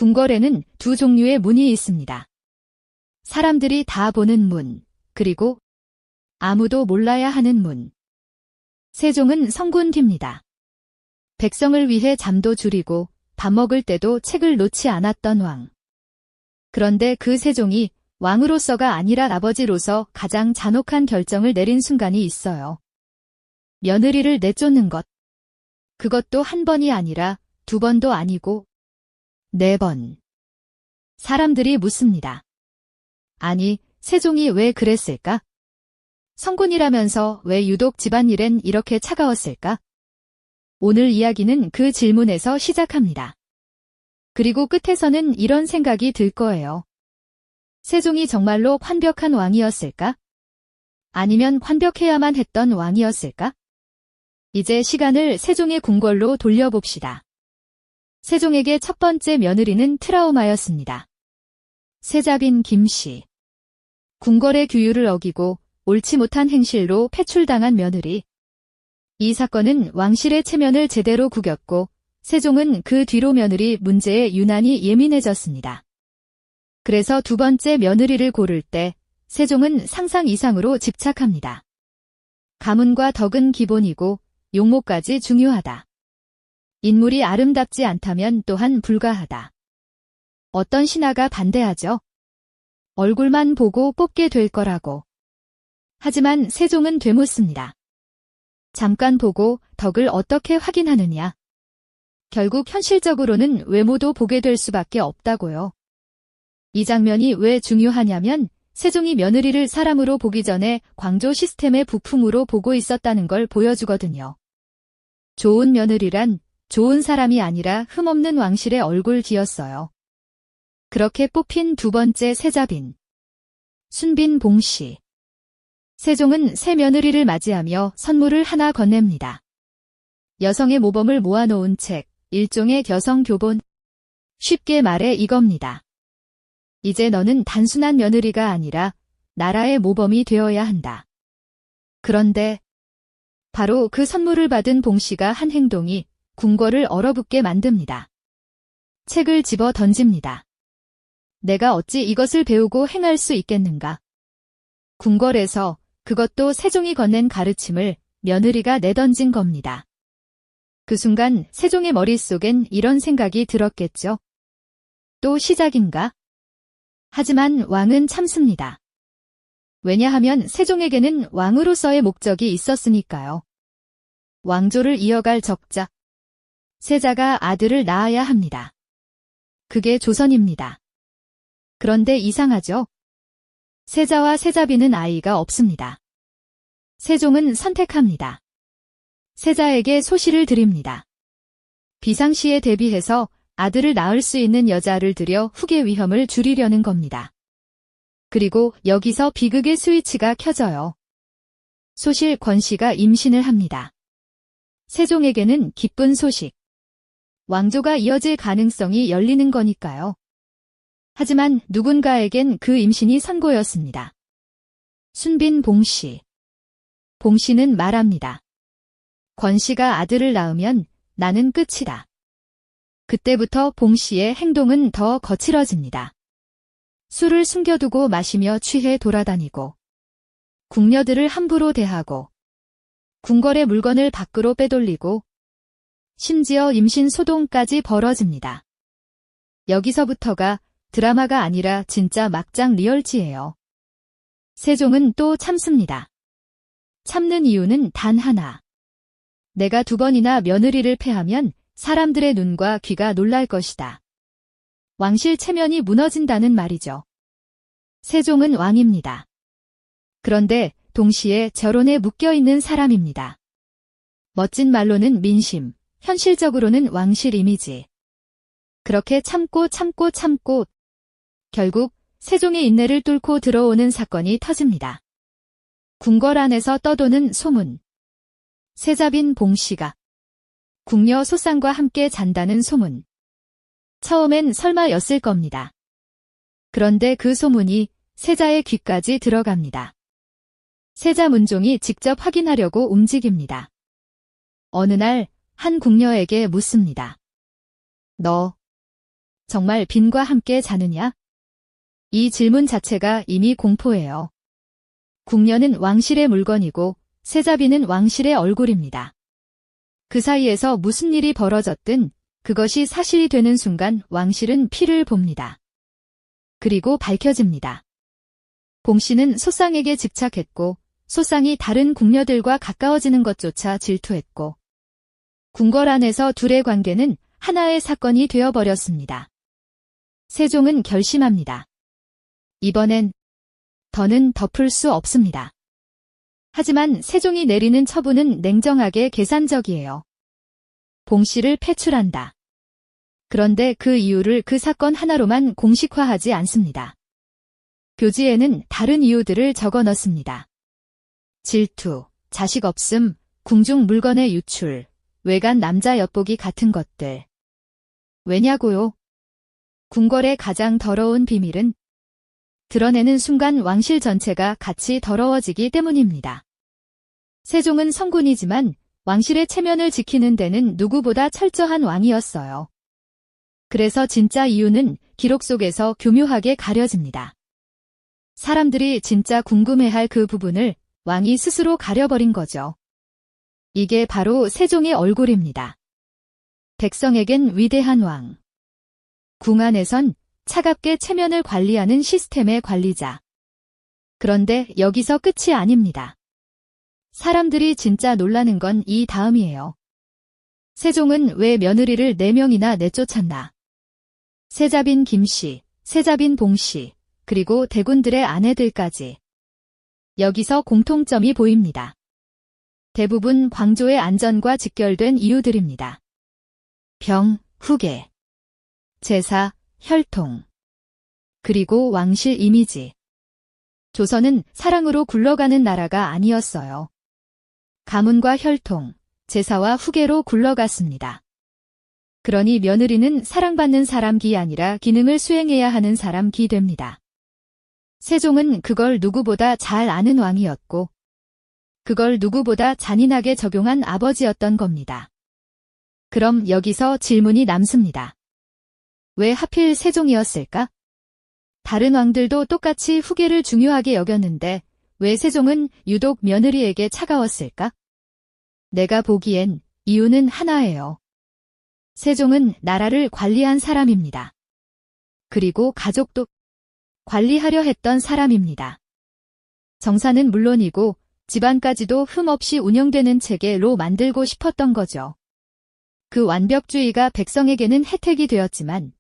궁궐에는 두 종류의 문이 있습니다. 사람들이 다 보는 문, 그리고 아무도 몰라야 하는 문. 세종은 성군 뒤입니다. 백성을 위해 잠도 줄이고 밥 먹을 때도 책을 놓지 않았던 왕. 그런데 그 세종이 왕으로서가 아니라 아버지로서 가장 잔혹한 결정을 내린 순간이 있어요. 며느리를 내쫓는 것. 그것도 한 번이 아니라 두 번도 아니고 4번. 사람들이 묻습니다. 아니, 세종이 왜 그랬을까? 성군이라면서 왜 유독 집안일엔 이렇게 차가웠을까? 오늘 이야기는 그 질문에서 시작합니다. 그리고 끝에서는 이런 생각이 들 거예요. 세종이 정말로 완벽한 왕이었을까? 아니면 완벽해야만 했던 왕이었을까? 이제 시간을 세종의 궁궐로 돌려봅시다. 세종에게 첫 번째 며느리는 트라우마였습니다. 세자빈 김씨. 궁궐의 규율을 어기고 옳지 못한 행실로 패출당한 며느리. 이 사건은 왕실의 체면을 제대로 구겼고 세종은 그 뒤로 며느리 문제에 유난히 예민해졌습니다. 그래서 두 번째 며느리를 고를 때 세종은 상상 이상으로 집착합니다. 가문과 덕은 기본이고 용모까지 중요하다. 인물이 아름답지 않다면 또한 불가하다. 어떤 신하가 반대하죠? 얼굴만 보고 뽑게 될 거라고. 하지만 세종은 되묻습니다. 잠깐 보고 덕을 어떻게 확인하느냐. 결국 현실적으로는 외모도 보게 될 수밖에 없다고요. 이 장면이 왜 중요하냐면 세종이 며느리를 사람으로 보기 전에 광조 시스템의 부품으로 보고 있었다는 걸 보여주거든요. 좋은 며느리란 좋은 사람이 아니라 흠없는 왕실의 얼굴기였어요. 그렇게 뽑힌 두 번째 세자빈. 순빈 봉씨. 세종은 새 며느리를 맞이하며 선물을 하나 건넵니다. 여성의 모범을 모아놓은 책, 일종의 여성 교본. 쉽게 말해 이겁니다. 이제 너는 단순한 며느리가 아니라 나라의 모범이 되어야 한다. 그런데 바로 그 선물을 받은 봉씨가 한 행동이 궁궐을 얼어붙게 만듭니다. 책을 집어 던집니다. 내가 어찌 이것을 배우고 행할 수 있겠는가? 궁궐에서 그것도 세종이 건넨 가르침을 며느리가 내던진 겁니다. 그 순간 세종의 머릿속엔 이런 생각이 들었겠죠. 또 시작인가? 하지만 왕은 참습니다. 왜냐하면 세종에게는 왕으로서의 목적이 있었으니까요. 왕조를 이어갈 적자. 세자가 아들을 낳아야 합니다. 그게 조선입니다. 그런데 이상하죠? 세자와 세자비는 아이가 없습니다. 세종은 선택합니다. 세자에게 소시를 드립니다. 비상시에 대비해서 아들을 낳을 수 있는 여자를 들여 후계 위험을 줄이려는 겁니다. 그리고 여기서 비극의 스위치가 켜져요. 소실 권씨가 임신을 합니다. 세종에게는 기쁜 소식. 왕조가 이어질 가능성이 열리는 거니까요. 하지만 누군가에겐 그 임신이 선고였습니다. 순빈 봉씨. 봉씨는 말합니다. 권씨가 아들을 낳으면 나는 끝이다. 그때부터 봉씨의 행동은 더 거칠어집니다. 술을 숨겨두고 마시며 취해 돌아다니고 궁녀들을 함부로 대하고 궁궐의 물건을 밖으로 빼돌리고 심지어 임신 소동까지 벌어집니다. 여기서부터가 드라마가 아니라 진짜 막장 리얼지예요. 세종은 또 참습니다. 참는 이유는 단 하나. 내가 2번이나 며느리를 패하면 사람들의 눈과 귀가 놀랄 것이다. 왕실 체면이 무너진다는 말이죠. 세종은 왕입니다. 그런데 동시에 저론에 묶여있는 사람입니다. 멋진 말로는 민심, 현실적으로는 왕실 이미지. 그렇게 참고 결국 세종의 인내를 뚫고 들어오는 사건이 터집니다. 궁궐 안에서 떠도는 소문. 세자빈 봉씨가 궁녀 소상과 함께 잔다는 소문. 처음엔 설마였을 겁니다. 그런데 그 소문이 세자의 귀까지 들어갑니다. 세자 문종이 직접 확인하려고 움직입니다. 어느 날 한 궁녀에게 묻습니다. 너 정말 빈과 함께 자느냐? 이 질문 자체가 이미 공포예요. 궁녀는 왕실의 물건이고 세자비는 왕실의 얼굴입니다. 그 사이에서 무슨 일이 벌어졌든 그것이 사실이 되는 순간 왕실은 피를 봅니다. 그리고 밝혀집니다. 봉씨는 소상에게 집착했고 소상이 다른 궁녀들과 가까워지는 것조차 질투했고 궁궐 안에서 둘의 관계는 하나의 사건이 되어버렸습니다. 세종은 결심합니다. 이번엔 더는 덮을 수 없습니다. 하지만 세종이 내리는 처분은 냉정하게 계산적이에요. 봉씨를 패출한다. 그런데 그 이유를 그 사건 하나로만 공식화하지 않습니다. 교지에는 다른 이유들을 적어 넣습니다. 질투, 자식 없음, 궁중 물건의 유출, 외간 남자 엿보기 같은 것들. 왜냐고요? 궁궐의 가장 더러운 비밀은 드러내는 순간 왕실 전체가 같이 더러워지기 때문입니다. 세종은 성군이지만 왕실의 체면을 지키는 데는 누구보다 철저한 왕이었어요. 그래서 진짜 이유는 기록 속에서 교묘하게 가려집니다. 사람들이 진짜 궁금해할 그 부분을 왕이 스스로 가려버린 거죠. 이게 바로 세종의 얼굴입니다. 백성에겐 위대한 왕. 궁 안에선 차갑게 체면을 관리하는 시스템의 관리자. 그런데 여기서 끝이 아닙니다. 사람들이 진짜 놀라는 건 이 다음이에요. 세종은 왜 며느리를 4명이나 내쫓았나? 세자빈 김씨, 세자빈 봉씨, 그리고 대군들의 아내들까지. 여기서 공통점이 보입니다. 대부분 광조의 안전과 직결된 이유들입니다. 병, 후계, 제사, 혈통, 그리고 왕실 이미지. 조선은 사랑으로 굴러가는 나라가 아니었어요. 가문과 혈통, 제사와 후계로 굴러갔습니다. 그러니 며느리는 사랑받는 사람 기 아니라 기능을 수행해야 하는 사람 기 됩니다. 세종은 그걸 누구보다 잘 아는 왕이었고 그걸 누구보다 잔인하게 적용한 아버지였던 겁니다. 그럼 여기서 질문이 남습니다. 왜 하필 세종이었을까? 다른 왕들도 똑같이 후계를 중요하게 여겼는데 왜 세종은 유독 며느리에게 차가웠을까? 내가 보기엔 이유는 하나예요. 세종은 나라를 관리한 사람입니다. 그리고 가족도 관리하려 했던 사람입니다. 정사는 물론이고 집안까지도 흠없이 운영되는 체계로 만들고 싶었던 거죠. 그 완벽주의가 백성에게는 혜택이 되었지만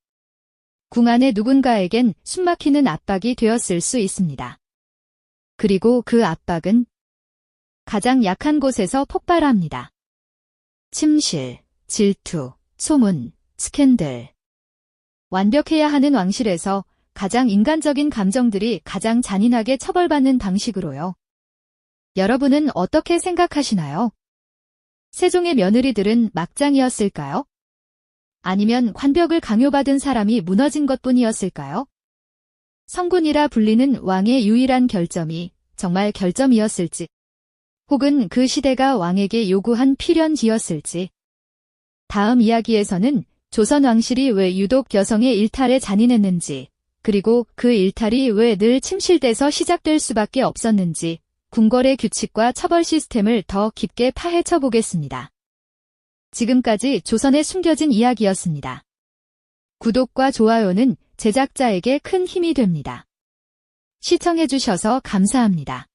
궁 안의 누군가에겐 숨막히는 압박이 되었을 수 있습니다. 그리고 그 압박은 가장 약한 곳에서 폭발합니다. 침실, 질투, 소문, 스캔들. 완벽해야 하는 왕실에서 가장 인간적인 감정들이 가장 잔인하게 처벌받는 방식으로요. 여러분은 어떻게 생각하시나요? 세종의 며느리들은 막장이었을까요? 아니면 관벽을 강요받은 사람이 무너진 것뿐이었을까요? 성군이라 불리는 왕의 유일한 결점이 정말 결점이었을지, 혹은 그 시대가 왕에게 요구한 필연지였을지. 다음 이야기에서는 조선 왕실이 왜 유독 여성의 일탈에 잔인했는지, 그리고 그 일탈이 왜 늘 침실돼서 시작될 수밖에 없었는지, 궁궐의 규칙과 처벌 시스템을 더 깊게 파헤쳐 보겠습니다. 지금까지 조선의 숨겨진 이야기였습니다. 구독과 좋아요는 제작자에게 큰 힘이 됩니다. 시청해주셔서 감사합니다.